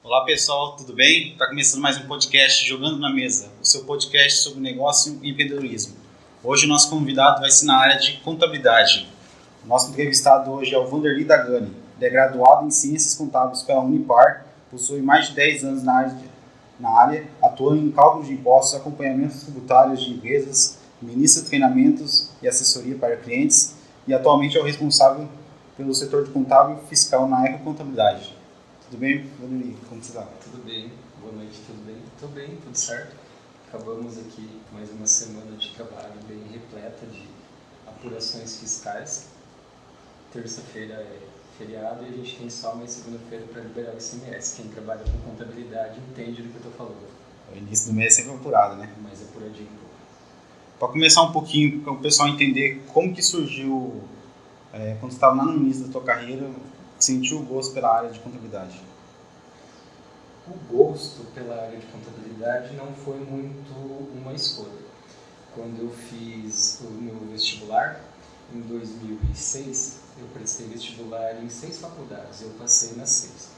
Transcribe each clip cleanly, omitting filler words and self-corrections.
Olá pessoal, tudo bem? Está começando mais um podcast Jogando na Mesa, o seu podcast sobre negócio e empreendedorismo. Hoje o nosso convidado vai ser na área de contabilidade. O nosso entrevistado hoje é o Vanderlei Dagani. Ele é graduado em Ciências Contábeis pela Unipar, possui mais de 10 anos na área, atua em cálculo de impostos, acompanhamentos tributários de empresas, ministra treinamentos e assessoria para clientes e atualmente é o responsável pelo setor de contábil e fiscal na Ecocontabilidade. Tudo bem, Vanderlei? Como você está? Tudo bem, boa noite, tudo bem? Tudo bem, tudo certo. Acabamos aqui mais uma semana de trabalho bem repleta de apurações fiscais. Terça-feira é feriado e a gente tem só mais segunda-feira para liberar o ICMS. Quem trabalha com contabilidade entende do que eu estou falando. O início do mês é sempre apurado, né? Mais apuradinho um pouco. Para começar um pouquinho, para o pessoal entender como que surgiu, quando você estava lá no início da tua carreira, sentiu o gosto pela área de contabilidade? O gosto pela área de contabilidade não foi muito uma escolha. Quando eu fiz o meu vestibular, em 2006, eu prestei vestibular em 6 faculdades, eu passei nas 6.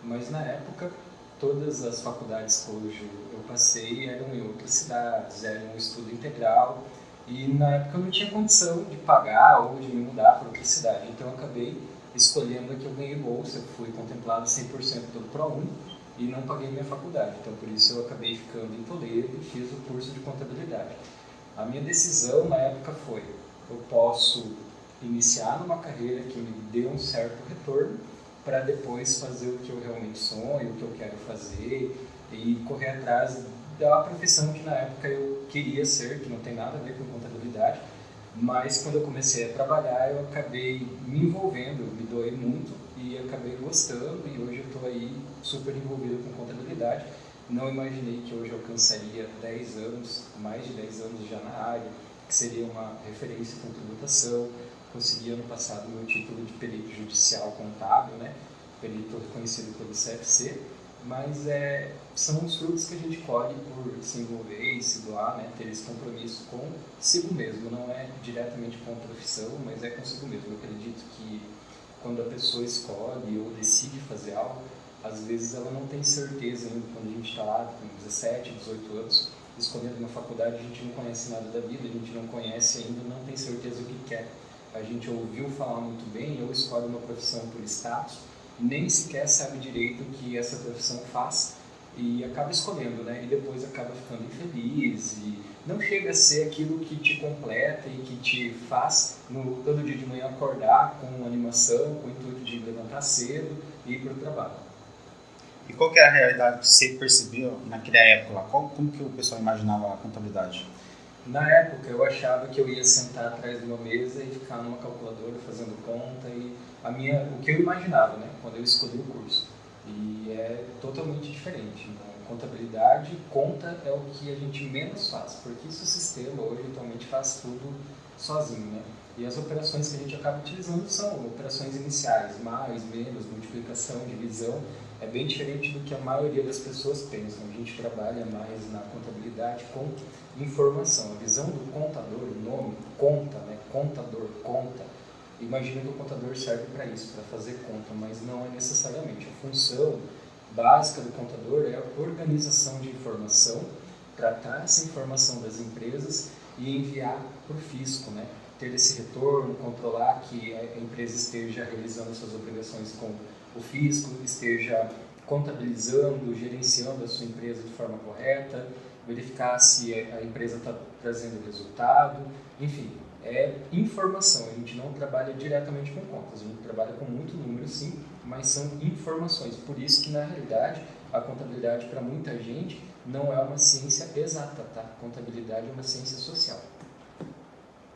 Mas na época, todas as faculdades cujo eu passei eram em outras cidades, eram um estudo integral, e na época eu não tinha condição de pagar ou de me mudar para outra cidade. Então eu acabei escolhendo a que eu ganhei bolsa, eu fui contemplado 100% pelo ProUni e não paguei minha faculdade. Então por isso eu acabei ficando em Toledo e fiz o curso de contabilidade. A minha decisão na época foi: eu posso iniciar numa carreira que me dê um certo retorno para depois fazer o que eu realmente sonho, o que eu quero fazer e correr atrás da profissão que na época eu queria ser, que não tem nada a ver com contabilidade. Mas quando eu comecei a trabalhar, eu acabei me envolvendo, me doei muito e acabei gostando, e hoje eu estou aí super envolvido com contabilidade. Não imaginei que hoje eu alcançaria 10 anos, mais de 10 anos já na área, que seria uma referência com tributação. Consegui ano passado meu título de perito judicial contábil, né? Perito reconhecido pelo CFC, mas são os frutos que a gente colhe por se envolver e se doar, né? Ter esse compromisso consigo mesmo. Não é diretamente com a profissão, mas é consigo mesmo. Eu acredito que quando a pessoa escolhe ou decide fazer algo, às vezes ela não tem certeza ainda. Quando a gente está lá com 17, 18 anos, escolhendo uma faculdade, a gente não conhece nada da vida, a gente não conhece ainda, não tem certeza o que quer. A gente ouviu falar muito bem, ou escolhe uma profissão por status, nem sequer sabe direito o que essa profissão faz e acaba escolhendo, né? E depois acaba ficando infeliz e não chega a ser aquilo que te completa e que te faz todo dia de manhã acordar com animação, com o intuito de levantar cedo e ir para o trabalho. E qual que era a realidade que você percebeu naquela época lá? Como que o pessoal imaginava a contabilidade? Na época eu achava que eu ia sentar atrás de uma mesa e ficar numa calculadora fazendo conta, e o que eu imaginava, né, quando eu escolhi o curso. E é totalmente diferente. Então, contabilidade, conta é o que a gente menos faz, porque isso o sistema hoje atualmente faz tudo sozinho, né? E as operações que a gente acaba utilizando são operações iniciais, mais, menos, multiplicação, divisão. É bem diferente do que a maioria das pessoas pensam. A gente trabalha mais na contabilidade com informação. A visão do contador, o nome, conta, né? Contador, conta. Imagina que o contador serve para isso, para fazer conta, mas não é necessariamente. A função básica do contador é a organização de informação, tratar essa informação das empresas e enviar para o fisco, né? Ter esse retorno, controlar que a empresa esteja realizando suas obrigações com o fisco, esteja contabilizando, gerenciando a sua empresa de forma correta, verificar se a empresa está trazendo resultado, enfim, é informação. A gente não trabalha diretamente com contas, a gente trabalha com muito número sim, mas são informações. Por isso que na realidade a contabilidade para muita gente não é uma ciência exata, tá? A contabilidade é uma ciência social.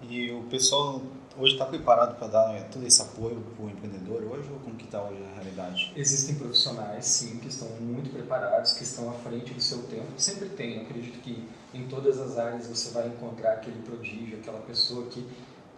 E o pessoal hoje está preparado para dar todo esse apoio para o empreendedor hoje, ou como que está hoje a realidade? Existem profissionais, sim, que estão muito preparados, que estão à frente do seu tempo. Sempre tem. Eu acredito que em todas as áreas você vai encontrar aquele prodígio, aquela pessoa que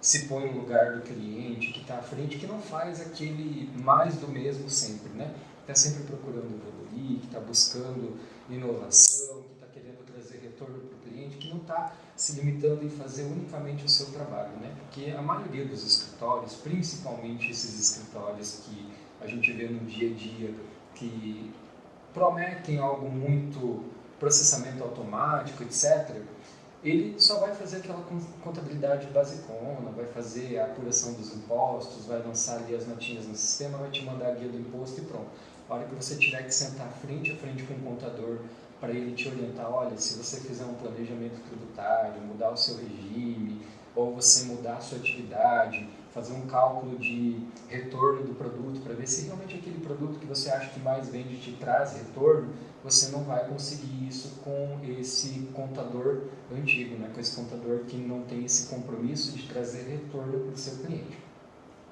se põe no lugar do cliente, que está à frente, que não faz aquele mais do mesmo sempre, né? Está sempre procurando evoluir, que está buscando inovação, que está querendo trazer retorno para o cliente, que não está se limitando em fazer unicamente o seu trabalho, né? Porque a maioria dos escritórios, principalmente esses escritórios que a gente vê no dia a dia, que prometem algo muito processamento automático, etc., ele só vai fazer aquela contabilidade basicona, vai fazer a apuração dos impostos, vai lançar ali as notinhas no sistema, vai te mandar a guia do imposto e pronto. A hora que você tiver que sentar frente a frente com o contador para ele te orientar, olha, se você fizer um planejamento tributário, mudar o seu regime, ou você mudar a sua atividade, fazer um cálculo de retorno do produto para ver se realmente aquele produto que você acha que mais vende te traz retorno, você não vai conseguir isso com esse contador antigo, né? Com esse contador que não tem esse compromisso de trazer retorno para o seu cliente.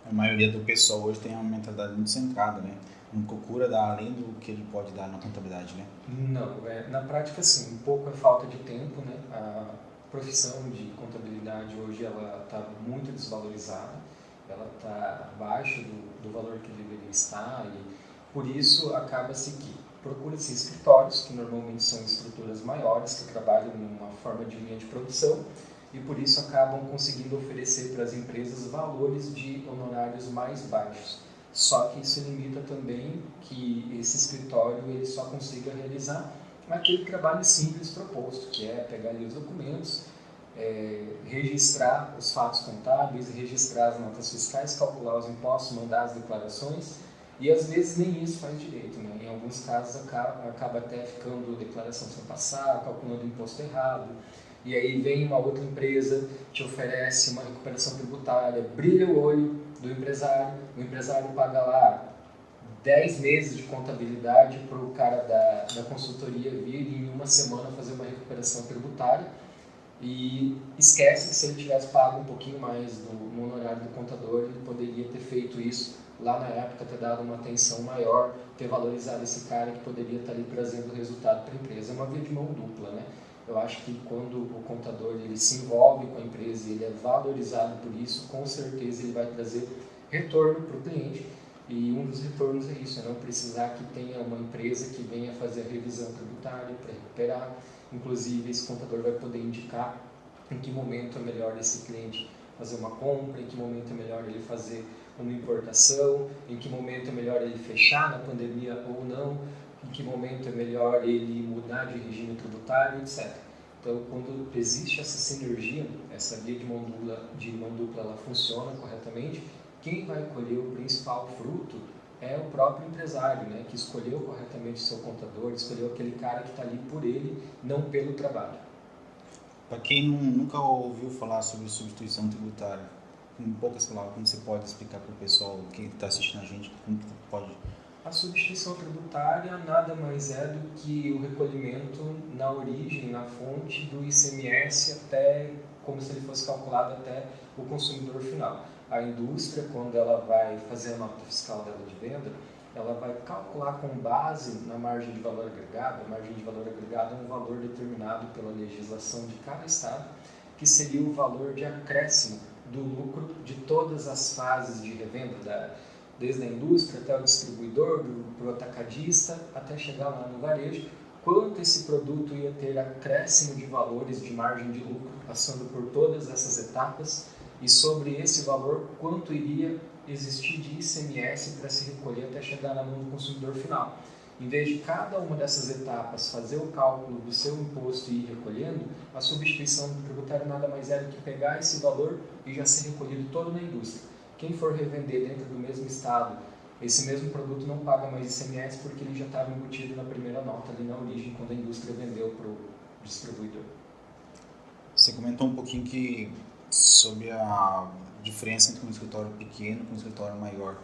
A maioria do pessoal hoje tem uma mentalidade muito centrada, né? Não procura dar além do que ele pode dar na contabilidade, né? Não, na prática sim, um pouco é falta de tempo, né? A profissão de contabilidade hoje ela está muito desvalorizada, ela está abaixo do valor que deveria estar e por isso acaba-se que procura-se escritórios, que normalmente são estruturas maiores, que trabalham numa forma de linha de produção e por isso acabam conseguindo oferecer para as empresas valores de honorários mais baixos. Só que isso limita também que esse escritório ele só consiga realizar aquele trabalho simples proposto, que é pegar ali os documentos, registrar os fatos contábeis, registrar as notas fiscais, calcular os impostos, mandar as declarações e às vezes nem isso faz direito, né? Em alguns casos acaba até ficando declaração sem passar, calculando imposto errado. E aí vem uma outra empresa, te oferece uma recuperação tributária, brilha o olho do empresário, o empresário paga lá 10 meses de contabilidade para o cara da consultoria vir em uma semana fazer uma recuperação tributária e esquece que se ele tivesse pago um pouquinho mais no honorário do contador, ele poderia ter feito isso lá na época, ter dado uma atenção maior, ter valorizado esse cara que poderia estar ali trazendo resultado para a empresa. É uma via de mão dupla, né? Eu acho que quando o contador ele se envolve com a empresa e ele é valorizado por isso, com certeza ele vai trazer retorno para o cliente. E um dos retornos é isso, é não precisar que tenha uma empresa que venha fazer a revisão tributária para recuperar. Inclusive, esse contador vai poder indicar em que momento é melhor esse cliente fazer uma compra, em que momento é melhor ele fazer uma importação, em que momento é melhor ele fechar na pandemia ou não, em que momento é melhor ele mudar de regime tributário, etc. Então, quando existe essa sinergia, essa via de mão dupla ela funciona corretamente, quem vai colher o principal fruto é o próprio empresário, né, que escolheu corretamente o seu contador, escolheu aquele cara que está ali por ele, não pelo trabalho. Para quem nunca ouviu falar sobre substituição tributária, em poucas palavras, como você pode explicar para o pessoal que está assistindo a gente, como que pode... A substituição tributária nada mais é do que o recolhimento na origem, na fonte do ICMS até, como se ele fosse calculado até o consumidor final. A indústria, quando ela vai fazer a nota fiscal dela de venda, ela vai calcular com base na margem de valor agregado. A margem de valor agregado é um valor determinado pela legislação de cada estado, que seria o valor de acréscimo do lucro de todas as fases de revenda, desde a indústria até o distribuidor, para o atacadista, até chegar lá no varejo, quanto esse produto ia ter acréscimo de valores de margem de lucro, passando por todas essas etapas, e sobre esse valor, quanto iria existir de ICMS para se recolher até chegar na mão do consumidor final. Em vez de cada uma dessas etapas fazer o cálculo do seu imposto e ir recolhendo, a substituição tributária nada mais é do que pegar esse valor e já ser recolhido todo na indústria. Quem for revender dentro do mesmo estado, esse mesmo produto não paga mais ICMS porque ele já estava embutido na primeira nota, ali na origem, quando a indústria vendeu para o distribuidor. Você comentou um pouquinho sobre a diferença entre um escritório pequeno e um escritório maior.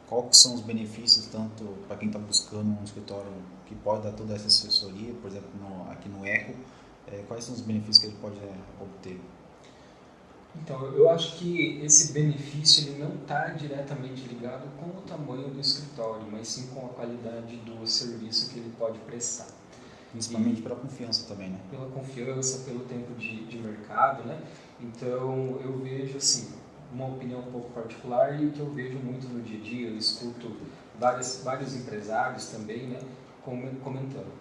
Quais são os benefícios, tanto para quem está buscando um escritório que pode dar toda essa assessoria, por exemplo, aqui no Eco, quais são os benefícios que ele pode obter? Então, eu acho que esse benefício ele não está diretamente ligado com o tamanho do escritório, mas sim com a qualidade do serviço que ele pode prestar. Principalmente pela confiança também, né? Pela confiança, pelo tempo de mercado, né? Então, eu vejo, assim, uma opinião um pouco particular e o que eu vejo muito no dia a dia, eu escuto vários empresários também, né, comentando.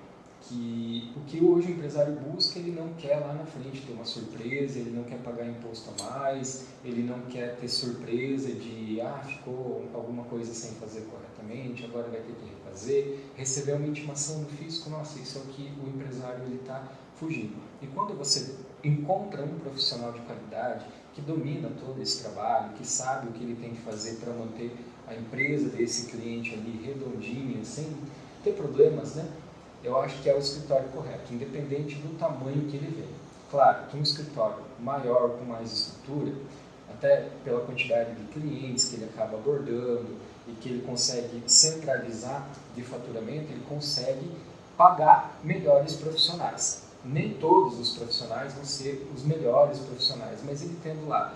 que o que hoje o empresário busca, ele não quer lá na frente ter uma surpresa, ele não quer pagar imposto a mais, ele não quer ter surpresa de, ficou alguma coisa sem fazer corretamente, agora vai ter que refazer, receber uma intimação do fisco, nossa, isso é o que o empresário está fugindo. E quando você encontra um profissional de qualidade que domina todo esse trabalho, que sabe o que ele tem que fazer para manter a empresa desse cliente ali redondinha, sem ter problemas, né? Eu acho que é o escritório correto, independente do tamanho que ele vem. Claro que um escritório maior, com mais estrutura, até pela quantidade de clientes que ele acaba abordando e que ele consegue centralizar de faturamento, ele consegue pagar melhores profissionais. Nem todos os profissionais vão ser os melhores profissionais, mas ele tendo lá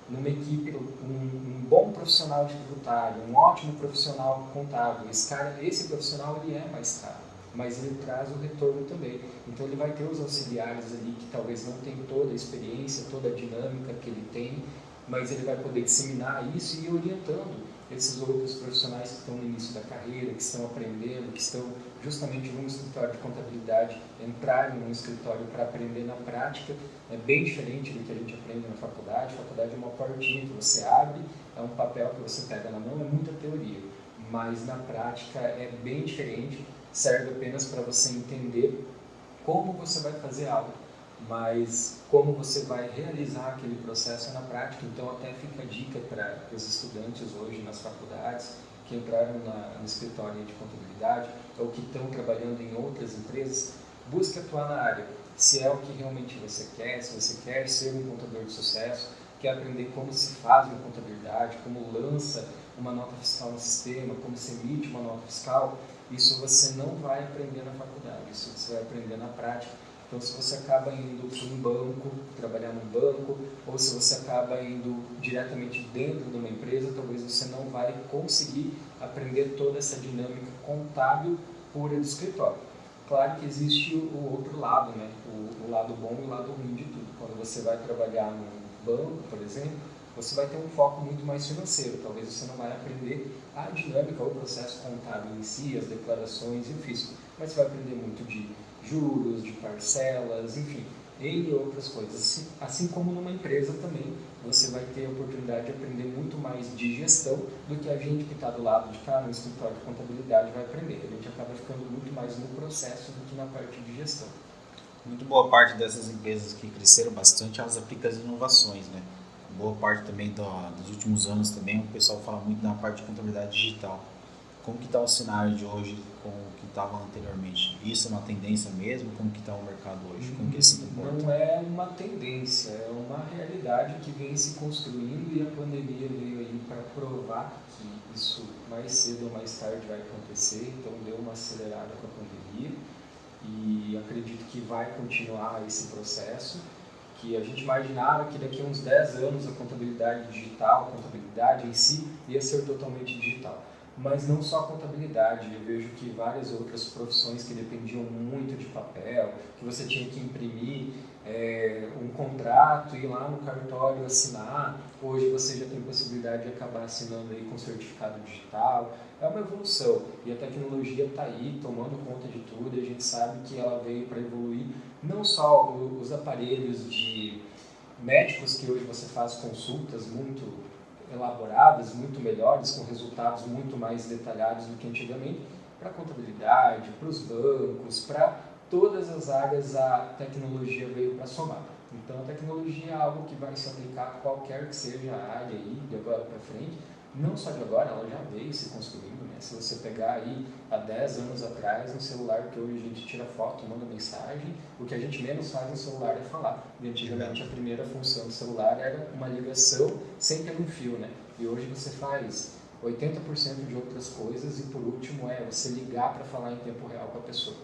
numa equipe um bom profissional de tributário, um ótimo profissional contábil, esse profissional ele é mais caro, mas ele traz o retorno também. Então ele vai ter os auxiliares ali que talvez não tenham toda a experiência, toda a dinâmica que ele tem, mas ele vai poder disseminar isso e ir orientando esses outros profissionais que estão no início da carreira, que estão aprendendo, que estão justamente num escritório de contabilidade, entrarem num escritório para aprender na prática. É bem diferente do que a gente aprende na faculdade. A faculdade é uma portinha que você abre, é um papel que você pega na mão, é muita teoria, mas na prática é bem diferente, serve apenas para você entender como você vai fazer algo, mas como você vai realizar aquele processo na prática. Então até fica a dica para os estudantes hoje nas faculdades que entraram no escritório de contabilidade ou que estão trabalhando em outras empresas, busque atuar na área, se é o que realmente você quer, se você quer ser um contador de sucesso, quer aprender como se faz uma contabilidade, como lança uma nota fiscal no sistema, como se emite uma nota fiscal, isso você não vai aprender na faculdade, isso você vai aprender na prática. Então, se você acaba indo para um banco, trabalhar num banco, ou se você acaba indo diretamente dentro de uma empresa, talvez você não vai conseguir aprender toda essa dinâmica contábil pura do escritório. Claro que existe o outro lado, né? O lado bom e o lado ruim de tudo. Quando você vai trabalhar num banco, por exemplo, você vai ter um foco muito mais financeiro. Talvez você não vai aprender a dinâmica ou o processo contábil em si, as declarações e o fisco, mas você vai aprender muito de juros, de parcelas, enfim, e outras coisas. Assim como numa empresa também, você vai ter a oportunidade de aprender muito mais de gestão do que a gente que está do lado de cá no escritório de contabilidade vai aprender. A gente acaba ficando muito mais no processo do que na parte de gestão. Muito boa parte dessas empresas que cresceram bastante, elas aplicam as inovações, né? Boa parte também dos últimos anos também, o pessoal fala muito na parte de contabilidade digital. Como que está o cenário de hoje com o que estava anteriormente? Isso é uma tendência mesmo? Como que está o mercado hoje? Como que se comporta? Não é uma tendência, é uma realidade que vem se construindo e a pandemia veio aí para provar que isso mais cedo ou mais tarde vai acontecer. Então deu uma acelerada com a pandemia e acredito que vai continuar esse processo, que a gente imaginava que daqui a uns 10 anos a contabilidade digital, a contabilidade em si, ia ser totalmente digital. Mas não só a contabilidade, eu vejo que várias outras profissões que dependiam muito de papel, que você tinha que imprimir um contrato, ir lá no cartório assinar, hoje você já tem possibilidade de acabar assinando aí com certificado digital. É uma evolução e a tecnologia está aí tomando conta de tudo e a gente sabe que ela veio para evoluir não só os aparelhos de médicos, que hoje você faz consultas muito elaboradas, muito melhores, com resultados muito mais detalhados do que antigamente, para a contabilidade, para os bancos, para todas as áreas a tecnologia veio para somar. Então a tecnologia é algo que vai se aplicar a qualquer que seja a área aí, de agora para frente, não só de agora, ela já veio se construindo, né? Se você pegar aí há 10 anos atrás, no celular que hoje a gente tira foto, manda mensagem, o que a gente menos faz no celular é falar. E antigamente a primeira função do celular era uma ligação sem ter um fio, né? E hoje você faz 80% de outras coisas e por último você ligar para falar em tempo real com a pessoa.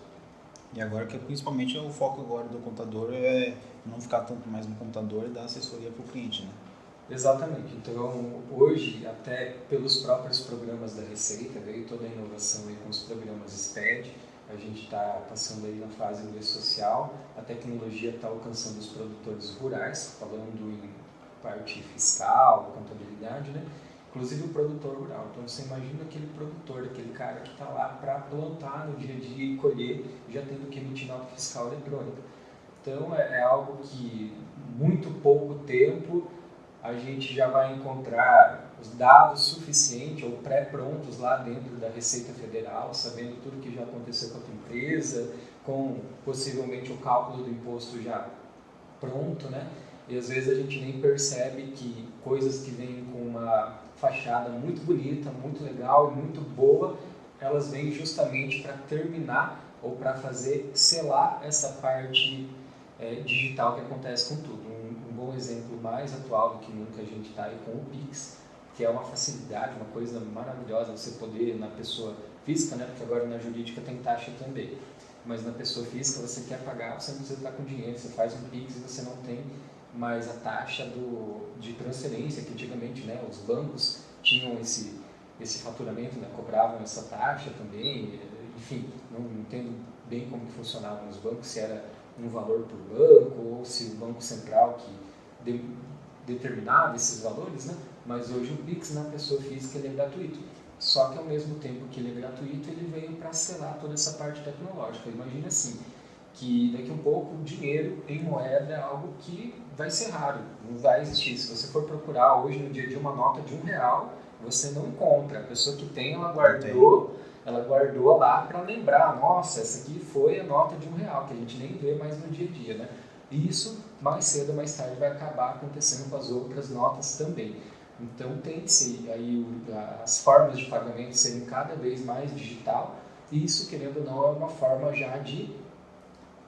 E agora que principalmente o foco agora do contador é não ficar tanto mais no computador e dar assessoria para o cliente, né? Exatamente. Então, hoje, até pelos próprios programas da Receita, veio toda a inovação aí com os programas SPED. A gente está passando aí na fase do E-Social. A tecnologia está alcançando os produtores rurais, falando em parte fiscal, contabilidade, né? inclusive o produtor rural. Então você imagina aquele produtor, aquele cara que está lá para plantar no dia a dia e colher, já tendo que emitir nota fiscal eletrônica. Então é algo que muito pouco tempo a gente já vai encontrar os dados suficientes ou pré-prontos lá dentro da Receita Federal, sabendo tudo que já aconteceu com a tua empresa, com possivelmente o cálculo do imposto já pronto, né? E às vezes a gente nem percebe que coisas que vêm com uma fachada muito bonita, muito legal e muito boa, elas vêm justamente para terminar ou para fazer selar essa parte digital que acontece com tudo. Um bom exemplo mais atual do que nunca a gente está aí com o Pix, que é uma facilidade, uma coisa maravilhosa você poder, na pessoa física, né? Porque agora na jurídica tem taxa também, mas na pessoa física você quer pagar, você não precisa estar com dinheiro, você faz um Pix e você não tem mais a taxa de transferência, que antigamente, né, os bancos tinham esse faturamento, né, cobravam essa taxa também, enfim, não entendo bem como que funcionavam os bancos, se era um valor por banco ou se o Banco Central que determinava esses valores, né? Mas hoje o Pix na pessoa física ele é gratuito. Só que ao mesmo tempo que ele é gratuito, ele veio para selar toda essa parte tecnológica. Imagina assim, que daqui a um pouco o dinheiro em moeda é algo que vai ser raro, não vai existir. Se você for procurar hoje no dia a dia uma nota de R$1, você não encontra. A pessoa que tem, ela guardou lá para lembrar, nossa, essa aqui foi a nota de R$1, que a gente nem vê mais no dia a dia, né? E isso, mais cedo ou mais tarde, vai acabar acontecendo com as outras notas também. Então tem que ser aí as formas de pagamento serem cada vez mais digital, e isso, querendo ou não, é uma forma já de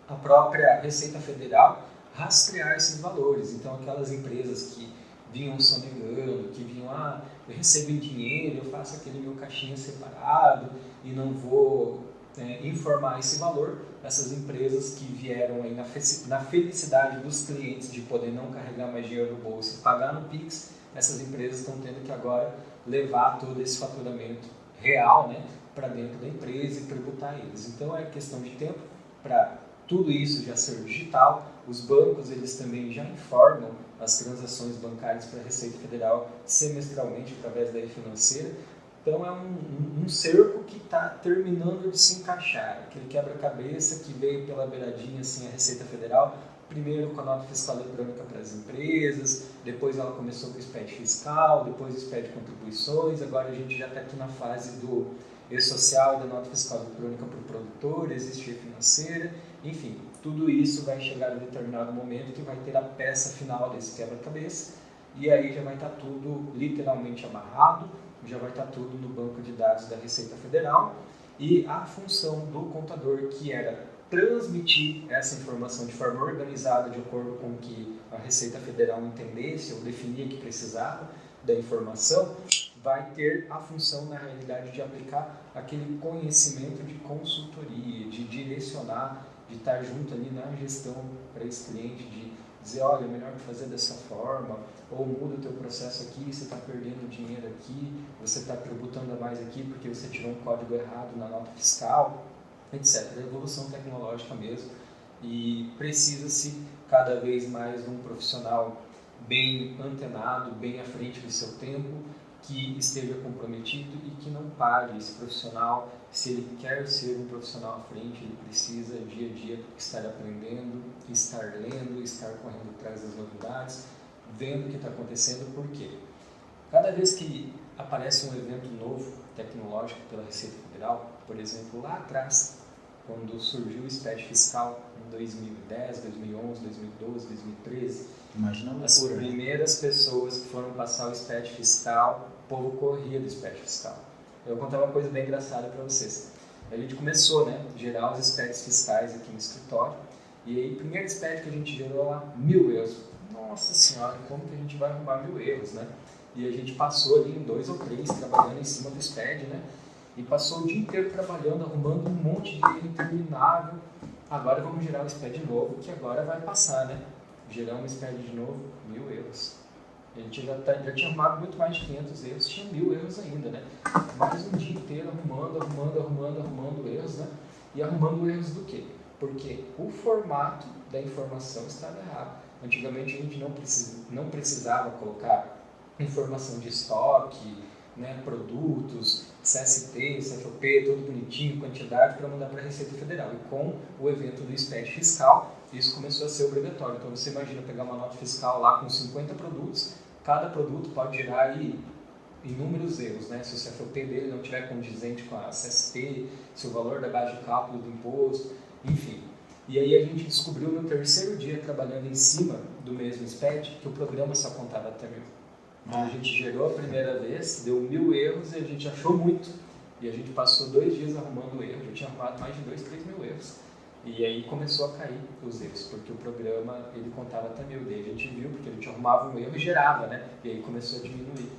a própria Receita Federal rastrear esses valores. Então aquelas empresas que vinham sonegando, que vinham, eu recebo em dinheiro, eu faço aquele meu caixinha separado e não vou informar esse valor, essas empresas que vieram aí na felicidade dos clientes de poder não carregar mais dinheiro no bolso e pagar no Pix, essas empresas estão tendo que agora levar todo esse faturamento real, né, para dentro da empresa e tributar eles. Então é questão de tempo para tudo isso já ser digital. Os bancos eles também já informam as transações bancárias para a Receita Federal semestralmente através da e-financeira. Então é um cerco que está terminando de se encaixar, aquele quebra-cabeça que veio pela beiradinha assim a Receita Federal, primeiro com a nota fiscal eletrônica para as empresas, depois ela começou com o SPED fiscal, depois o SPED contribuições, agora a gente já está aqui na fase do e-social e da nota fiscal eletrônica para o produtor, existe e-financeira, enfim, tudo isso vai chegar em determinado momento que vai ter a peça final desse quebra-cabeça e aí já vai estar tudo literalmente amarrado, já vai estar tudo no banco de dados da Receita Federal e a função do contador, que era transmitir essa informação de forma organizada de acordo com o que a Receita Federal entendesse ou definia que precisava da informação, vai ter a função, na realidade, de aplicar aquele conhecimento de consultoria, de direcionar, de estar junto ali na gestão para esse cliente, de dizer, olha, é melhor fazer dessa forma, ou muda o teu processo aqui, você está perdendo dinheiro aqui, você está tributando a mais aqui porque você tirou um código errado na nota fiscal, etc. A evolução tecnológica mesmo, e precisa-se cada vez mais de um profissional bem antenado, bem à frente do seu tempo, que esteja comprometido e que não pare. Esse profissional, se ele quer ser um profissional à frente, ele precisa dia a dia estar aprendendo, estar lendo, estar correndo atrás das novidades, vendo o que está acontecendo, por quê? Cada vez que aparece um evento novo, tecnológico, pela Receita Federal, por exemplo, lá atrás, quando surgiu o SPED fiscal, em 2010, 2011, 2012, 2013, imagina as primeiras pessoas que foram passar o SPED fiscal, o povo corria do SPED fiscal. Eu vou contar uma coisa bem engraçada para vocês. A gente começou, né, a gerar os SPEDs fiscais aqui no escritório, e aí o primeiro SPED que a gente gerou lá, 1.000 euros. Nossa senhora, como que a gente vai arrumar 1.000 euros, né? E a gente passou ali em 2 ou 3 trabalhando em cima do SPED, né? E passou o dia inteiro trabalhando, arrumando um monte de erro interminável. Agora vamos gerar o SPED novo, que agora vai passar, né? Geramos um SPED de novo, 1.000 euros. A gente já tinha arrumado muito mais de 500 erros, tinha 1.000 erros ainda, né? Mais um dia inteiro arrumando erros, né? E arrumando erros do quê? Porque o formato da informação estava errado. Antigamente a gente não precisava colocar informação de estoque, né, produtos, CST, CFOP, tudo bonitinho, quantidade para mandar para a Receita Federal. E com o evento do SPED fiscal, isso começou a ser obrigatório. Então você imagina pegar uma nota fiscal lá com 50 produtos, cada produto pode gerar aí inúmeros erros, né? Se o CFOP dele não estiver condizente com a CST, se o valor da base de cálculo do imposto, enfim. E aí a gente descobriu no terceiro dia, trabalhando em cima do mesmo SPED, que o programa só contava até 1000. Então a gente gerou a primeira vez, deu 1000 erros e a gente achou muito. E a gente passou 2 dias arrumando o erro, já tinha arrumado mais de 2, 3 mil erros. E aí começou a cair os erros, porque o programa ele contava até 1000. Daí a gente viu, porque a gente arrumava um erro e gerava, né? E aí começou a diminuir.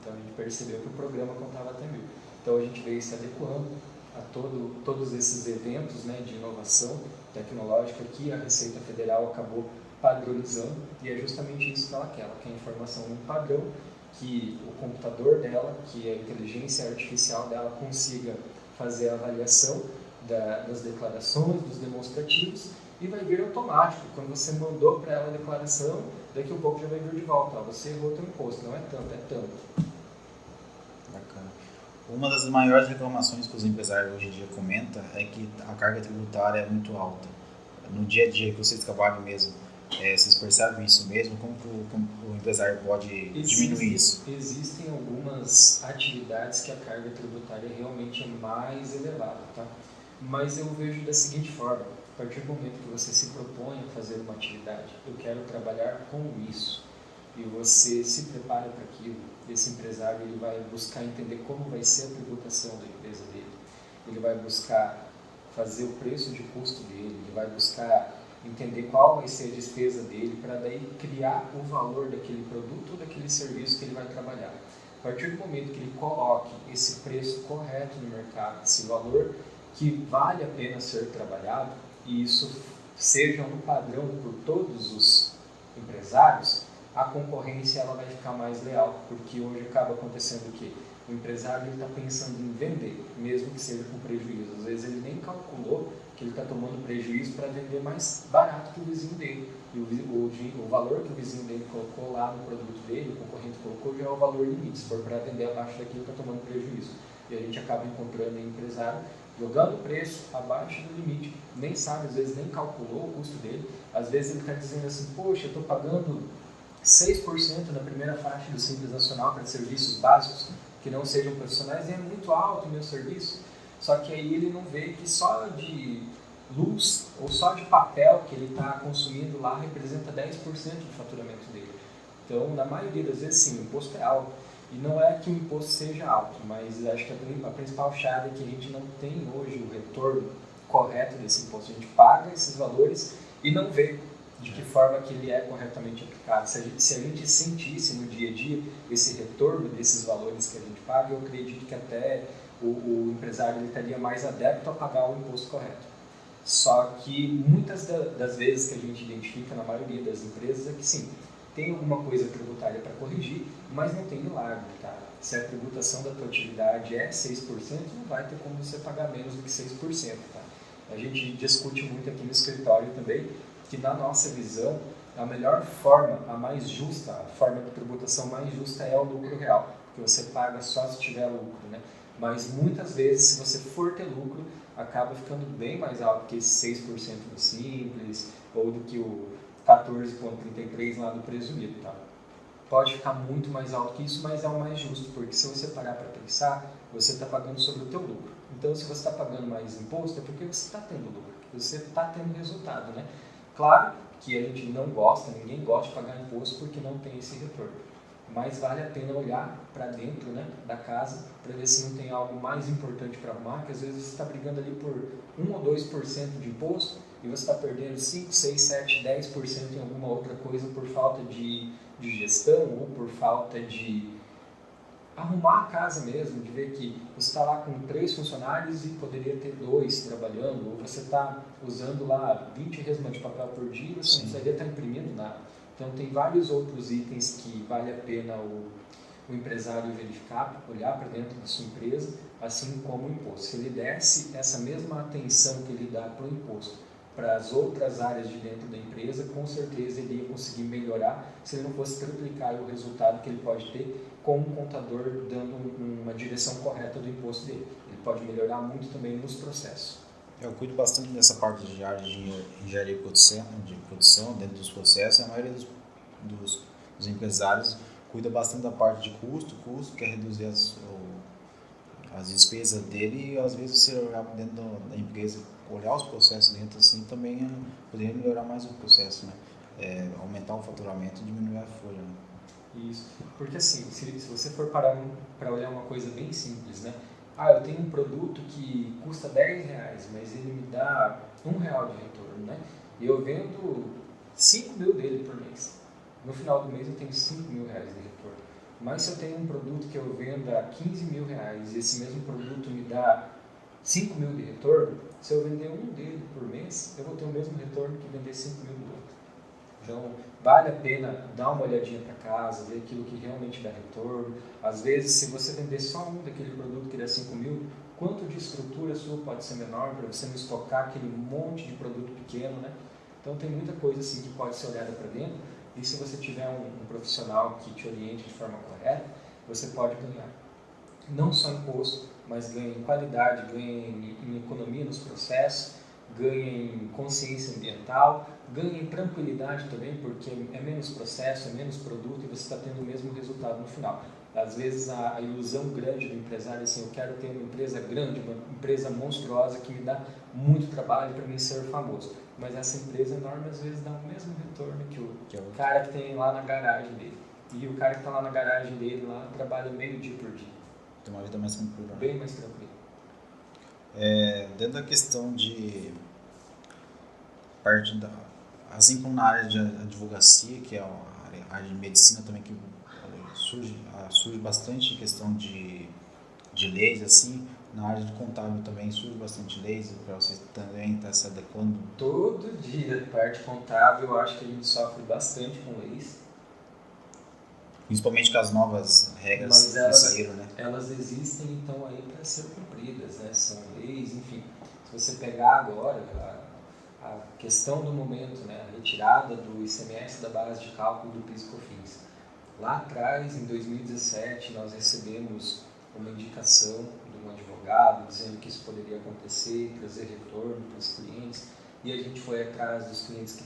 Então a gente percebeu que o programa contava até 1000. Então a gente veio se adequando a todos esses eventos, né, de inovação tecnológica que a Receita Federal acabou padronizando, e é justamente isso que ela quer. Ela quer informação num padrão, que o computador dela, que a inteligência artificial dela consiga fazer a avaliação das declarações, dos demonstrativos, e vai vir automático. Quando você mandou para ela a declaração, daqui a pouco já vai vir de volta. Você errou o teu imposto, não é tanto, é tanto. Bacana. Uma das maiores reclamações que os empresários hoje em dia comentam é que a carga tributária é muito alta. No dia a dia que vocês trabalham mesmo, vocês percebem isso mesmo? Como o empresário pode diminuir isso? Existem algumas atividades que a carga tributária realmente é mais elevada, tá? Mas eu vejo da seguinte forma: a partir do momento que você se propõe a fazer uma atividade, eu quero trabalhar com isso, e você se prepara para aquilo, esse empresário ele vai buscar entender como vai ser a tributação da empresa dele, ele vai buscar fazer o preço de custo dele, ele vai buscar entender qual vai ser a despesa dele, para daí criar o valor daquele produto ou daquele serviço que ele vai trabalhar. A partir do momento que ele coloque esse preço correto no mercado, esse valor que vale a pena ser trabalhado, e isso seja um padrão por todos os empresários, a concorrência ela vai ficar mais leal, porque hoje acaba acontecendo o quê? O empresário está pensando em vender, mesmo que seja com prejuízo. Às vezes ele nem calculou que ele está tomando prejuízo para vender mais barato que o vizinho dele. E o valor que o vizinho dele colocou lá no produto dele, o concorrente colocou, já é o valor limite. Se for para vender abaixo daquilo, está tomando prejuízo. E a gente acaba encontrando um empresário jogando o preço abaixo do limite, nem sabe, às vezes nem calculou o custo dele. Às vezes ele está dizendo assim: poxa, eu estou pagando 6% na primeira faixa do Simples Nacional para serviços básicos que não sejam profissionais, e é muito alto o meu serviço. Só que aí ele não vê que só de luz ou só de papel que ele está consumindo lá representa 10% do faturamento dele. Então, na maioria das vezes, sim, o imposto é alto. E não é que o imposto seja alto, mas acho que a principal chave é que a gente não tem hoje o retorno correto desse imposto. A gente paga esses valores e não vê de que forma que ele é corretamente aplicado. Se a gente sentisse no dia a dia esse retorno desses valores que a gente paga, eu acredito que até o empresário ele estaria mais adepto a pagar o imposto correto. Só que muitas das vezes que a gente identifica na maioria das empresas é que sim, tem alguma coisa tributária para corrigir, mas não tem milagre, tá? Se a tributação da tua atividade é 6%, não vai ter como você pagar menos do que 6%, tá? A gente discute muito aqui no escritório também que, na nossa visão, a melhor forma, a mais justa, a forma de tributação mais justa é o lucro real, porque você paga só se tiver lucro, né? Mas muitas vezes, se você for ter lucro, acaba ficando bem mais alto que esse 6% do Simples, ou do que o 14,33% lá do presumido, tá? Pode ficar muito mais alto que isso, mas é o mais justo, porque se você parar para pensar, você está pagando sobre o teu lucro. Então, se você está pagando mais imposto, é porque você está tendo lucro, você está tendo resultado, né? Claro que a gente não gosta, ninguém gosta de pagar imposto porque não tem esse retorno. Mas vale a pena olhar para dentro, né, da casa para ver se não tem algo mais importante para arrumar, que às vezes você está brigando ali por 1 ou 2% de imposto e você está perdendo 5, 6, 7, 10% em alguma outra coisa por falta de gestão ou por falta de arrumar a casa mesmo, de ver que você está lá com 3 funcionários e poderia ter 2 trabalhando, ou você está usando lá 20 resmas de papel por dia e você não precisaria estar imprimindo nada. Então tem vários outros itens que vale a pena o empresário verificar, olhar para dentro da sua empresa, assim como o imposto. Se ele desse essa mesma atenção que ele dá para o imposto para as outras áreas de dentro da empresa, com certeza ele ia conseguir melhorar se ele não fosse triplicar o resultado que ele pode ter com um contador dando uma direção correta do imposto dele. Ele pode melhorar muito também nos processos. Eu cuido bastante dessa parte de área de engenharia de produção dentro dos processos, e a maioria dos empresários cuida bastante da parte de custo, quer reduzir as despesas dele, e às vezes você olhar dentro da empresa, olhar os processos dentro assim, também poderia melhorar mais o processo, né? Aumentar o faturamento e diminuir a folha, né? Isso, porque assim, se você for parar para olhar uma coisa bem simples, né? Eu tenho um produto que custa R$10, mas ele me dá R$1 de retorno, né? E eu vendo 5 mil dele por mês. No final do mês eu tenho 5 mil reais de retorno. Mas se eu tenho um produto que eu vendo a 15 mil reais e esse mesmo produto me dá 5 mil de retorno, se eu vender um dele por mês, eu vou ter o mesmo retorno que vender 5 mil do outro. Então, vale a pena dar uma olhadinha para casa, ver aquilo que realmente dá retorno. Às vezes, se você vender só um daquele produto que dá 5 mil, quanto de estrutura sua pode ser menor para você não estocar aquele monte de produto pequeno, né? Então, tem muita coisa assim que pode ser olhada para dentro. E se você tiver um profissional que te oriente de forma correta, você pode ganhar não só imposto, mas ganha em qualidade, ganha em economia nos processos, ganha em consciência ambiental, ganha em tranquilidade também, porque é menos processo, é menos produto e você está tendo o mesmo resultado no final. Às vezes a ilusão grande do empresário é assim, eu quero ter uma empresa grande, uma empresa monstruosa que me dá muito trabalho para mim ser famoso. Mas essa empresa enorme às vezes dá o mesmo retorno que o cara que tem lá na garagem dele. E o cara que está lá na garagem dele lá trabalha meio dia por dia. Tem uma vida mais tranquila. Bem mais tranquila. Dentro da questão de parte assim como na área de advocacia, que é a área de medicina também, que surge bastante questão de leis, assim, na área de contábil também surge bastante leis, para você também estar se adequando. Todo dia, parte contábil, eu acho que a gente sofre bastante com leis. Principalmente com as novas regras que saíram, né? Elas existem, então, aí para ser cumpridas, né? São leis, enfim. Se você pegar agora a questão do momento, né? A retirada do ICMS da base de cálculo do PIS/COFINS. Lá atrás, em 2017, nós recebemos uma indicação de um advogado dizendo que isso poderia acontecer, trazer retorno para os clientes, e a gente foi atrás dos clientes que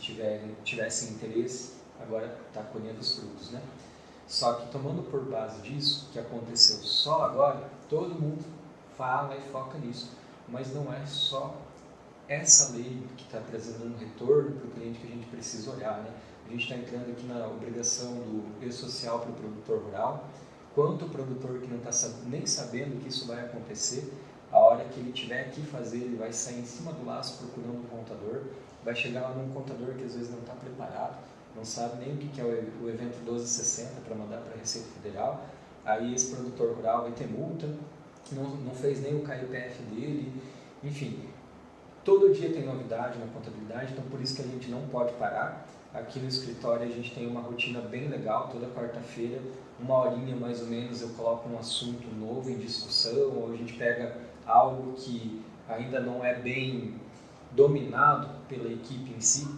tivessem interesse, agora está colhendo os frutos, né? Só que tomando por base disso, que aconteceu só agora, todo mundo fala e foca nisso. Mas não é só essa lei que está trazendo um retorno para o cliente que a gente precisa olhar, né? A gente está entrando aqui na obrigação do e-social para o produtor rural. Quanto o produtor que não está nem sabendo que isso vai acontecer, a hora que ele tiver que fazer, ele vai sair em cima do laço procurando um contador, vai chegar lá num contador que às vezes não está preparado, não sabe nem o que é o evento 1260 para mandar para a Receita Federal, aí esse produtor rural vai ter multa, não fez nem o KIPF dele, enfim. Todo dia tem novidade na contabilidade, então por isso que a gente não pode parar. Aqui no escritório a gente tem uma rotina bem legal, toda quarta-feira, 1 horinha mais ou menos, eu coloco um assunto novo em discussão, ou a gente pega algo que ainda não é bem dominado pela equipe em si,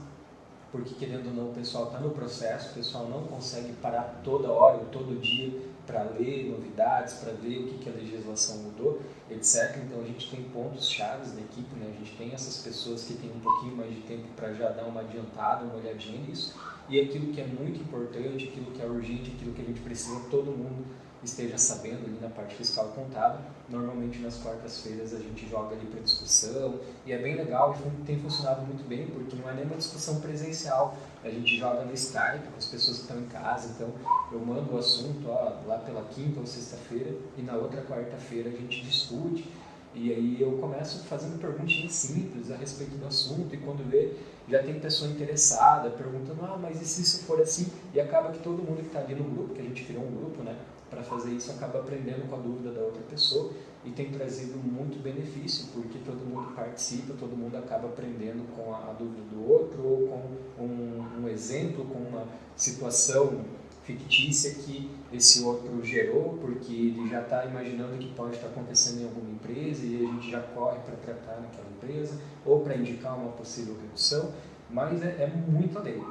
porque querendo ou não o pessoal está no processo, o pessoal não consegue parar toda hora ou todo dia para ler novidades, para ver o que a legislação mudou, etc. Então a gente tem pontos chaves na equipe, né? A gente tem essas pessoas que têm um pouquinho mais de tempo para já dar uma adiantada, uma olhadinha nisso, e aquilo que é muito importante, aquilo que é urgente, aquilo que a gente precisa, todo mundo esteja sabendo ali na parte fiscal e contábil. Normalmente nas quartas-feiras a gente joga ali para discussão e é bem legal e tem funcionado muito bem, porque não é nem uma discussão presencial, a gente joga no Skype com as pessoas que estão em casa, então eu mando o assunto lá pela quinta ou sexta-feira e na outra quarta-feira a gente discute, e aí eu começo fazendo perguntinhas simples a respeito do assunto, e quando vê, já tem pessoa interessada perguntando, mas e se isso for assim? E acaba que todo mundo que está ali no grupo, que a gente criou um grupo, né, para fazer isso, acaba aprendendo com a dúvida da outra pessoa e tem trazido muito benefício, porque todo mundo participa, todo mundo acaba aprendendo com a dúvida do outro, ou com um exemplo, com uma situação fictícia que esse outro gerou, porque ele já está imaginando que pode estar acontecendo em alguma empresa e a gente já corre para tratar naquela empresa ou para indicar uma possível redução, mas é muito além.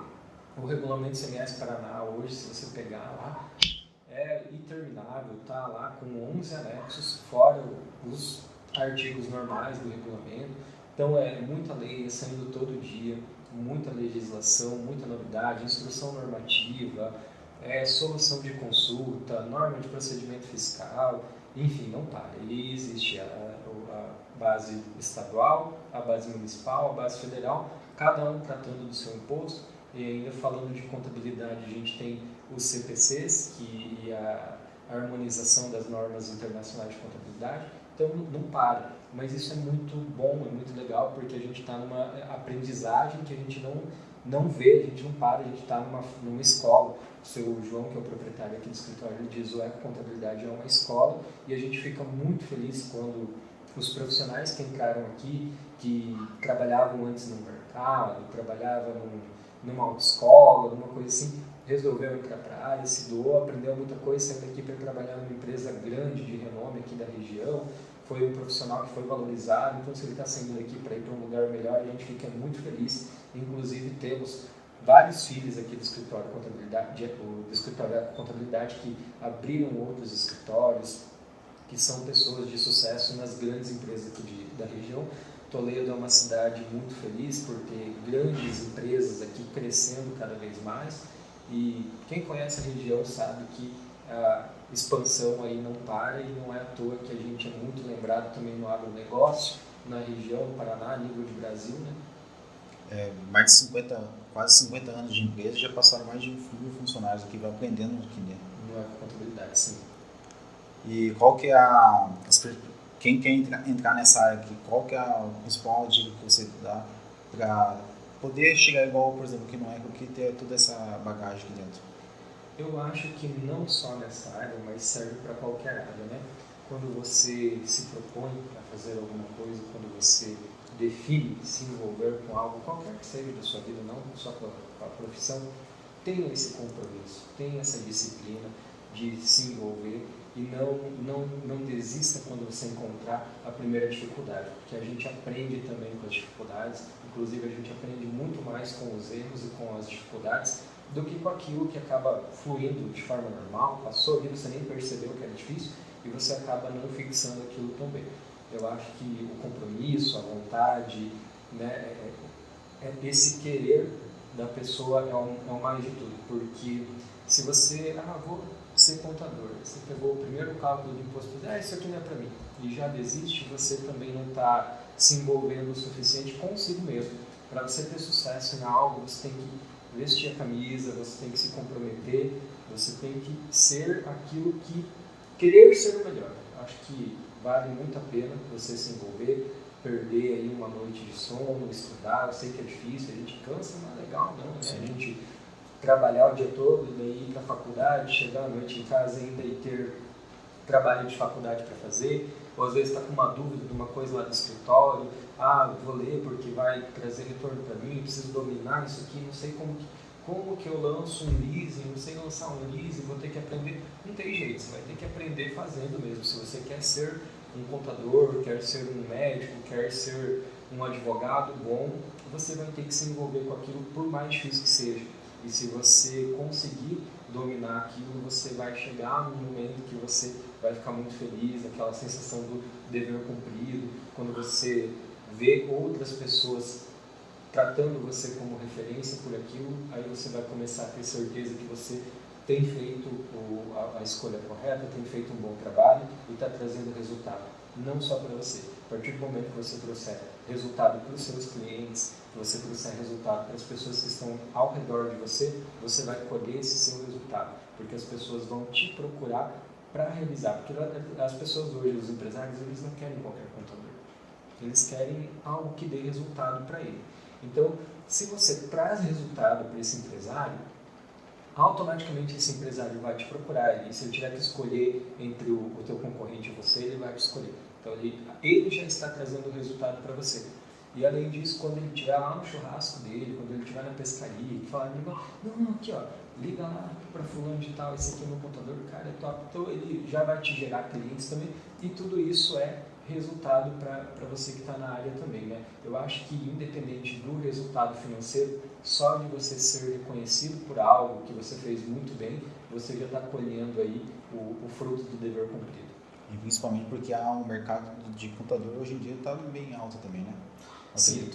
O regulamento CMS Paraná hoje, se você pegar lá, é interminável, está lá com 11 anexos, fora os artigos normais do regulamento. Então é muita lei saindo todo dia, muita legislação, muita novidade, instrução normativa, solução de consulta, norma de procedimento fiscal, enfim, não para. E existe a base estadual, a base municipal, a base federal, cada um tratando do seu imposto. E ainda falando de contabilidade, a gente tem os CPCs e a harmonização das normas internacionais de contabilidade. Então não para, mas isso é muito bom, é muito legal, porque a gente está numa aprendizagem que a gente não vê, a gente não para, a gente está numa escola. O seu João, que é o proprietário aqui do escritório, ele diz que a contabilidade é uma escola, e a gente fica muito feliz quando os profissionais que entraram aqui, que trabalhavam antes no mercado, trabalhavam numa autoescola, numa coisa assim, resolveu entrar para a área, se doou, aprendeu muita coisa, saiu daqui para trabalhar numa empresa grande de renome aqui da região, foi um profissional que foi valorizado. Então se ele está saindo daqui para ir para um lugar melhor, a gente fica muito feliz. Inclusive temos vários filhos aqui do escritório de contabilidade que abriram outros escritórios, que são pessoas de sucesso nas grandes empresas aqui da região. Toledo é uma cidade muito feliz por ter grandes empresas aqui crescendo cada vez mais, e quem conhece a região sabe que a expansão aí não para, e não é à toa que a gente é muito lembrado também no agronegócio, na região do Paraná, a nível de Brasil, né? Mais de 50, quase 50 anos de empresa, já passaram mais de 1.000 funcionários aqui, vai aprendendo aqui dentro. Não é contabilidade, sim. E qual que é quem quer entrar nessa área aqui, qual que é a principal dica que você dá para poder chegar igual, por exemplo, que não é, porque ter toda essa bagagem aqui dentro? Eu acho que não só nessa área, mas serve para qualquer área, né? Quando você se propõe a fazer alguma coisa, quando você define se envolver com algo, qualquer que seja da sua vida, não só com a profissão, tenha esse compromisso, tenha essa disciplina de se envolver, e não desista quando você encontrar a primeira dificuldade, porque a gente aprende também com as dificuldades. Inclusive a gente aprende muito mais com os erros e com as dificuldades do que com aquilo que acaba fluindo de forma normal, passou ali, você nem percebeu que era difícil e você acaba não fixando aquilo também. Eu acho que o compromisso, a vontade, né, esse querer da pessoa é o mais de tudo, porque se você, vou ser contador, você pegou o primeiro cálculo do imposto, isso aqui não é para mim, e já desiste, você também não está se envolvendo o suficiente consigo mesmo. Para você ter sucesso em algo, você tem que vestir a camisa, você tem que se comprometer, você tem que ser aquilo que querer ser o melhor. Acho que vale muito a pena você se envolver, perder aí uma noite de sono, estudar. Eu sei que é difícil, a gente cansa, mas é legal, não, né? A gente trabalhar o dia todo, daí ir para a faculdade, chegar à noite em casa ainda e ter trabalho de faculdade para fazer, ou às vezes está com uma dúvida de uma coisa lá do escritório, vou ler porque vai trazer retorno para mim, preciso dominar isso aqui, não sei como que eu lanço um leasing, não sei lançar um leasing, vou ter que aprender. Não tem jeito, você vai ter que aprender fazendo mesmo. Se você quer ser um contador, quer ser um médico, quer ser um advogado bom, você vai ter que se envolver com aquilo, por mais difícil que seja. E se você conseguir dominar aquilo, você vai chegar num momento que você vai ficar muito feliz, aquela sensação do dever cumprido, quando você vê outras pessoas tratando você como referência por aquilo, aí você vai começar a ter certeza que você tem feito a escolha correta, tem feito um bom trabalho e está trazendo resultado, não só para você. A partir do momento que você trouxer resultado para os seus clientes, que você trouxer resultado para as pessoas que estão ao redor de você, você vai colher esse seu resultado, porque as pessoas vão te procurar para realizar, porque as pessoas hoje, os empresários, eles não querem qualquer contador, eles querem algo que dê resultado para ele. Então, se você traz resultado para esse empresário, automaticamente esse empresário vai te procurar, e se ele tiver que escolher entre o teu concorrente e você, ele vai te escolher. Então ele já está trazendo o resultado para você. E além disso, quando ele estiver lá no churrasco dele, quando ele estiver na pescaria, ele fala, não, aqui ó, liga lá para fulano de tal, esse aqui é meu contador, cara, é top. Então ele já vai te gerar clientes também, e tudo isso é resultado para você que está na área também, né? Eu acho que independente do resultado financeiro, só de você ser reconhecido por algo que você fez muito bem, você já está colhendo aí o fruto do dever cumprido. E principalmente porque o mercado de contador hoje em dia está bem alto também, né? Sim,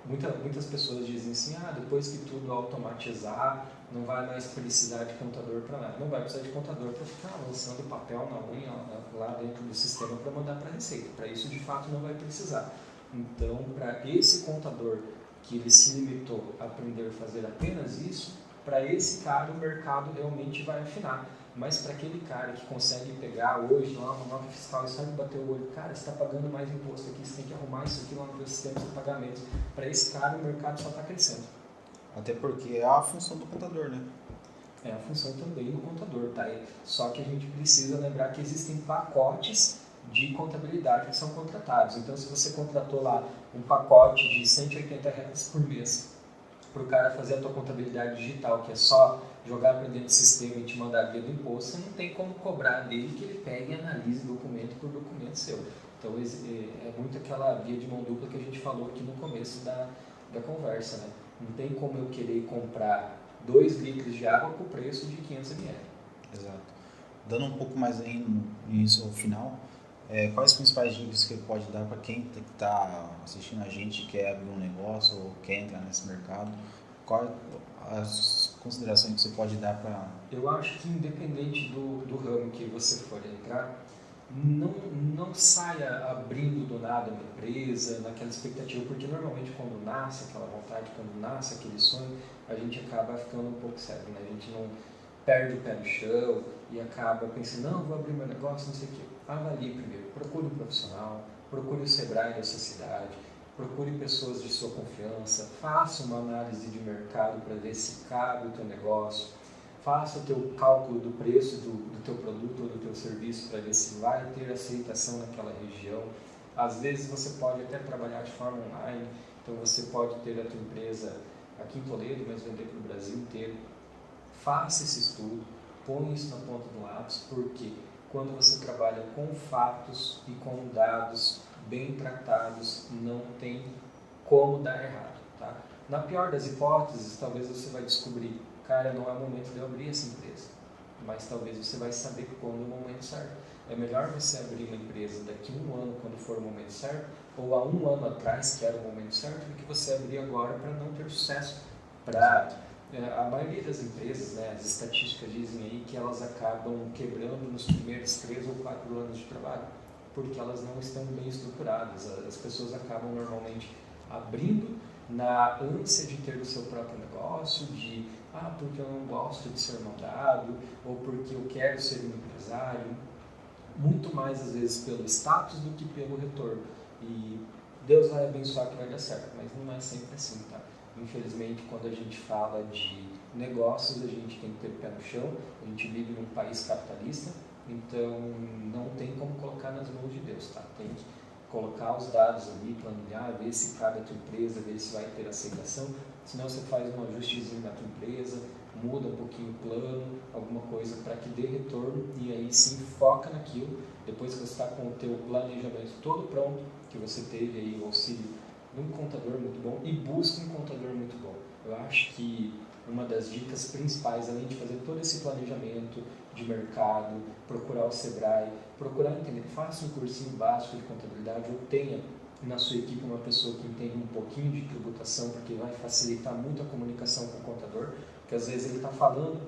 muitas pessoas dizem assim, depois que tudo automatizar, não vai mais precisar de contador para nada. Não vai precisar de contador para ficar lançando papel na unha lá dentro do sistema para mandar para a Receita. Para isso, de fato, não vai precisar. Então, para esse contador que ele se limitou a aprender a fazer apenas isso, para esse cara o mercado realmente vai afinar. Mas para aquele cara que consegue pegar hoje lá uma nota fiscal e só de bater o olho, cara, você está pagando mais imposto aqui, você tem que arrumar isso aqui lá no meu sistema de pagamentos. Para esse cara o mercado só está crescendo. Até porque é a função do contador, né? É a função também do contador, tá? Só que a gente precisa lembrar que existem pacotes de contabilidade que são contratados. Então, se você contratou lá um pacote de R$180 por mês para o cara fazer a tua contabilidade digital, que é só jogar para dentro do sistema e te mandar a guia do imposto, você não tem como cobrar dele que ele pegue e analise documento por documento seu. Então, é muito aquela via de mão dupla que a gente falou aqui no começo da conversa, né? Não tem como eu querer comprar 2 litros de água com o preço de 500 ml. Exato. Dando um pouco mais aí nisso ao final, quais as principais dicas que pode dar para quem está assistindo a gente e quer abrir um negócio ou quer entrar nesse mercado? Quais as considerações que você pode dar para... Eu acho que independente do ramo que você for entrar, não saia abrindo do nada uma empresa, naquela expectativa, porque normalmente quando nasce aquela vontade, quando nasce aquele sonho, a gente acaba ficando um pouco cego, né? A gente não perde o pé no chão e acaba pensando, não, vou abrir meu negócio, não sei o quê. Avalie primeiro, procure um profissional, procure o Sebrae da sua cidade, procure pessoas de sua confiança, faça uma análise de mercado para ver se cabe o teu negócio, faça o teu cálculo do preço do teu produto ou do teu serviço para ver se vai ter aceitação naquela região. Às vezes você pode até trabalhar de forma online, então você pode ter a tua empresa aqui em Toledo, mas vender para o Brasil inteiro. Faça esse estudo, põe isso na ponta do lápis, porque quando você trabalha com fatos e com dados bem tratados, não tem como dar errado, tá? Na pior das hipóteses, talvez você vai descobrir, cara, não é o momento de eu abrir essa empresa, mas talvez você vai saber quando é o momento certo. É melhor você abrir uma empresa daqui a 1 ano, quando for o momento certo, ou há 1 ano atrás, que era o momento certo, do que você abrir agora para não ter sucesso. A maioria das empresas, né, as estatísticas dizem aí que elas acabam quebrando nos primeiros 3 ou 4 anos de trabalho, porque elas não estão bem estruturadas. As pessoas acabam normalmente abrindo na ânsia de ter o seu próprio negócio, porque eu não gosto de ser mandado, ou porque eu quero ser um empresário, muito mais às vezes pelo status do que pelo retorno. E Deus vai abençoar que vai dar certo, mas não é sempre assim, tá? Infelizmente, quando a gente fala de negócios, a gente tem que ter o pé no chão, a gente vive num país capitalista, então não tem como colocar nas mãos de Deus, tá? Tem que colocar os dados ali, planejar, ver se cabe a tua empresa, ver se vai ter aceitação, senão você faz um ajustezinho na tua empresa, muda um pouquinho o plano, alguma coisa para que dê retorno e aí sim foca naquilo, depois que você está com o teu planejamento todo pronto, que você teve aí o auxílio de um contador muito bom e busca um contador muito bom. Eu acho que uma das dicas principais, além de fazer todo esse planejamento de mercado, procurar o Sebrae, procurar entender, faça um cursinho básico de contabilidade ou tenha na sua equipe uma pessoa que entende um pouquinho de tributação, porque vai facilitar muito a comunicação com o contador, porque às vezes ele está falando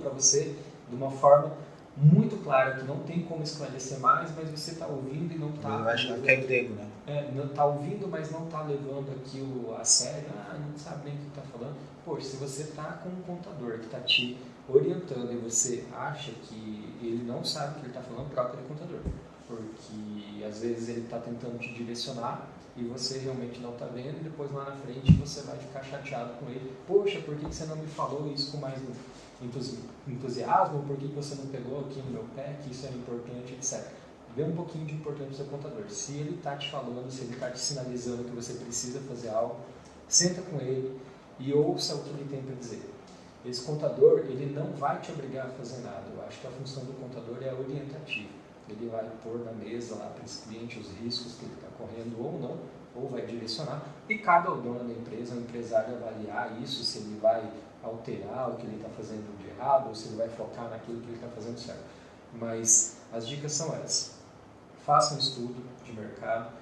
para você de uma forma muito clara, que não tem como esclarecer mais, mas você está ouvindo e não está... Ele vai achar que é grego, né? Não está ouvindo, mas não está levando aquilo a sério, não sabe nem o que está falando. Poxa, se você está com um contador que está te orientando e você acha que ele não sabe o que ele está falando, troca de contador. Porque às vezes ele está tentando te direcionar e você realmente não está vendo e depois lá na frente você vai ficar chateado com ele. Poxa, por que você não me falou isso com mais entusiasmo? Por que você não pegou aqui no meu pé, que isso é importante, etc. dê um pouquinho de importância para o seu contador. Se ele está te falando, se ele está te sinalizando que você precisa fazer algo, senta com ele e ouça o que ele tem para dizer. Esse contador, ele não vai te obrigar a fazer nada. Eu acho que a função do contador é orientativa. Ele vai pôr na mesa lá para esse cliente os riscos que ele está correndo ou não, ou vai direcionar. E cabe ao dono da empresa, ao empresário, avaliar isso, se ele vai alterar o que ele está fazendo de errado ou se ele vai focar naquilo que ele está fazendo certo. Mas as dicas são essas. Faça um estudo de mercado,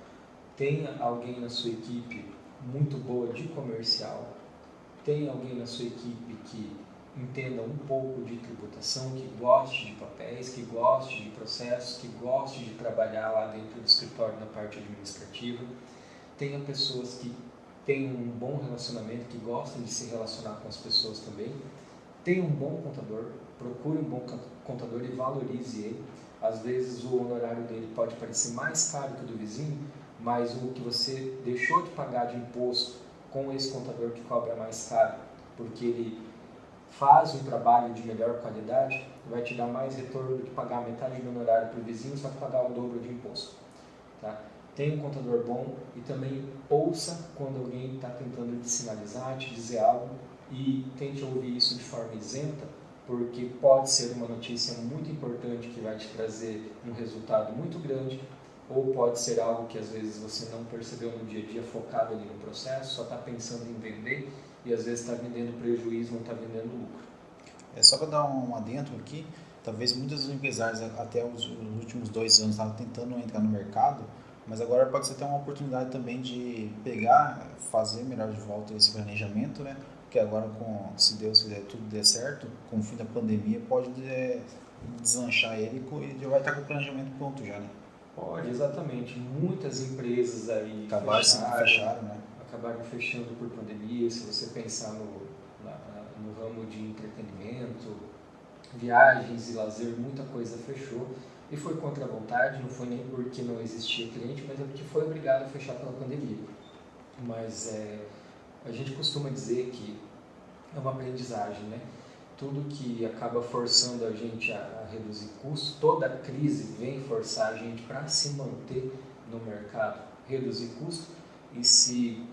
tenha alguém na sua equipe muito boa de comercial, tenha alguém na sua equipe que entenda um pouco de tributação, que goste de papéis, que goste de processos, que goste de trabalhar lá dentro do escritório na parte administrativa. Tenha pessoas que tenham um bom relacionamento, que gostem de se relacionar com as pessoas também. Tenha um bom contador, procure um bom contador e valorize ele. Às vezes o honorário dele pode parecer mais caro que o do vizinho, mas o que você deixou de pagar de imposto com esse contador que cobra mais caro, porque ele faz um trabalho de melhor qualidade, vai te dar mais retorno do que pagar metade do honorário para o vizinho, só que pagar o dobro de imposto. Tá? Tenha um contador bom e também ouça quando alguém está tentando te sinalizar, te dizer algo, e tente ouvir isso de forma isenta, porque pode ser uma notícia muito importante que vai te trazer um resultado muito grande, ou pode ser algo que às vezes você não percebeu no dia a dia, focado ali no processo, só está pensando em vender e às vezes está vendendo prejuízo, não está vendendo lucro. É só para dar um adentro aqui, talvez muitos empresários até os últimos 2 anos estavam tentando entrar no mercado, mas agora pode ser até uma oportunidade também de pegar, fazer melhor de volta esse planejamento, né? Porque agora, se Deus quiser tudo der certo, com o fim da pandemia, pode deslanchar ele e já vai estar com o planejamento pronto já, né? Pode, exatamente. Muitas empresas aí fecharam, né? Acabaram fechando por pandemia. Se você pensar no ramo de entretenimento, viagens e lazer, muita coisa fechou. E foi contra a vontade, não foi nem porque não existia cliente, mas é porque foi obrigado a fechar pela pandemia. Mas a gente costuma dizer que é uma aprendizagem, né? Tudo que acaba forçando a gente a reduzir custos, toda crise vem forçar a gente para se manter no mercado, reduzir custo. E se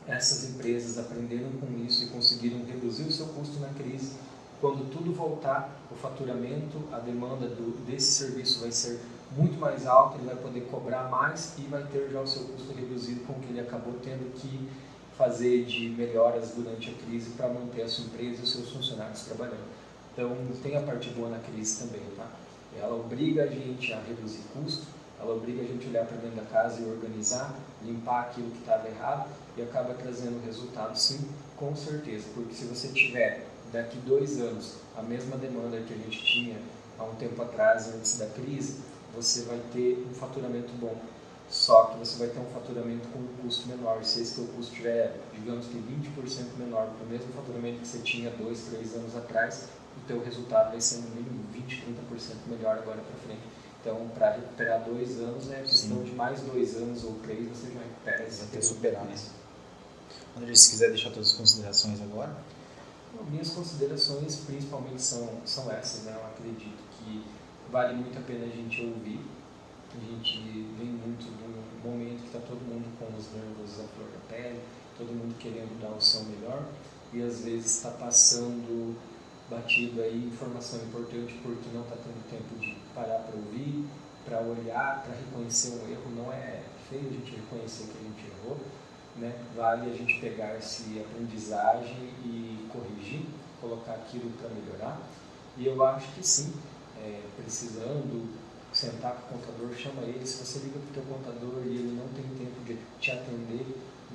essas empresas aprenderam com isso e conseguiram reduzir o seu custo na crise, quando tudo voltar, o faturamento, a demanda desse serviço vai ser muito mais alta, ele vai poder cobrar mais e vai ter já o seu custo reduzido com o que ele acabou tendo que fazer de melhoras durante a crise para manter a sua empresa e os seus funcionários trabalhando. Então, tem a parte boa na crise também, tá? Ela obriga a gente a reduzir custo, ela obriga a gente a olhar para dentro da casa e organizar, limpar aquilo que estava errado e acaba trazendo resultado, sim, com certeza. Porque se você tiver, daqui 2 anos, a mesma demanda que a gente tinha há um tempo atrás, antes da crise, você vai ter um faturamento bom. Só que você vai ter um faturamento com um custo menor. Se esse teu custo tiver, digamos que 20% menor para o mesmo faturamento que você tinha 2, 3 anos atrás, o teu resultado vai ser no mínimo 20, 30% melhor agora para frente. Então, para recuperar 2 anos, é questão de mais 2 anos ou 3, você já recupera esse teu superar isso. André, se quiser deixar todas as considerações agora. Bom, minhas considerações principalmente são essas, né? Eu acredito que vale muito a pena a gente ouvir. A gente vem muito de um momento que está todo mundo com os nervos à flor da pele, todo mundo querendo dar o seu melhor e às vezes está passando batido aí informação importante porque não está tendo tempo de parar para ouvir, para olhar, para reconhecer um erro. Não é feio a gente reconhecer que a gente errou, né? Vale a gente pegar esse aprendizagem e corrigir, colocar aquilo para melhorar. E eu acho que sim, precisando sentar com o contador, chama ele. Se você liga para o teu contador e ele não tem tempo de te atender,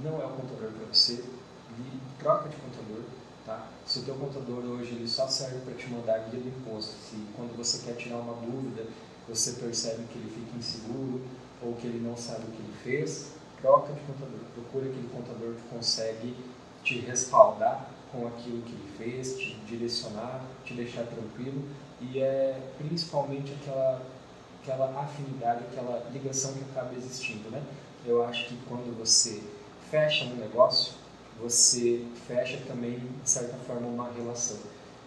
não é o contador para você, e troca de contador. Tá? Se o teu contador hoje ele só serve para te mandar guia do imposto, se quando você quer tirar uma dúvida, você percebe que ele fica inseguro ou que ele não sabe o que ele fez, troca de contador. Procura aquele contador que consegue te respaldar com aquilo que ele fez, te direcionar, te deixar tranquilo, e é principalmente aquela afinidade, aquela ligação que acaba existindo, né? Eu acho que quando você fecha um negócio, você fecha também, de certa forma, uma relação.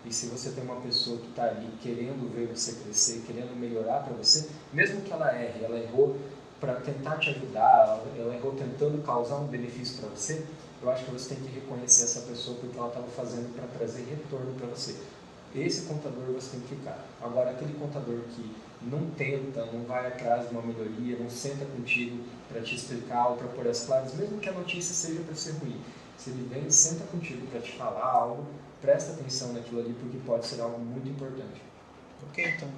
E se você tem uma pessoa que está ali querendo ver você crescer, querendo melhorar para você, mesmo que ela erre, ela errou para tentar te ajudar, ela errou tentando causar um benefício para você, eu acho que você tem que reconhecer essa pessoa porque ela estava fazendo para trazer retorno para você. Esse contador você tem que ficar. Agora, aquele contador que não tenta, não vai atrás de uma melhoria, não senta contigo para te explicar ou para pôr as claras, mesmo que a notícia seja para ser ruim. Se ele vem, senta contigo para te falar algo, presta atenção naquilo ali, porque pode ser algo muito importante. Ok, então.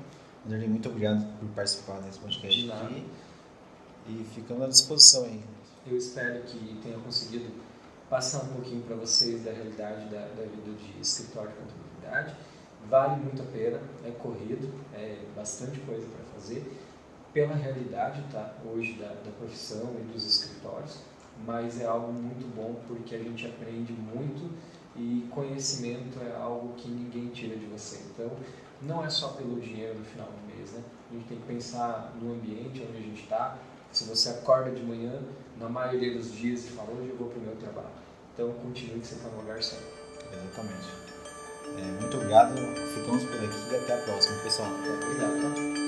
Vanderlei, muito obrigado por participar desse podcast aqui. E ficamos à disposição aí. Eu espero que tenha conseguido passar um pouquinho para vocês da realidade da vida de escritório de contabilidade. Vale muito a pena, é corrido, é bastante coisa para fazer, pela realidade hoje da profissão e dos escritórios, mas é algo muito bom porque a gente aprende muito e conhecimento é algo que ninguém tira de você. Então, não é só pelo dinheiro no final do mês, né? A gente tem que pensar no ambiente onde a gente está. Se você acorda de manhã, na maioria dos dias, e fala, hoje eu vou para o meu trabalho. Então, continue que você está no lugar certo. Exatamente. Muito obrigado, ficamos por aqui e até a próxima, pessoal. Obrigado, tá?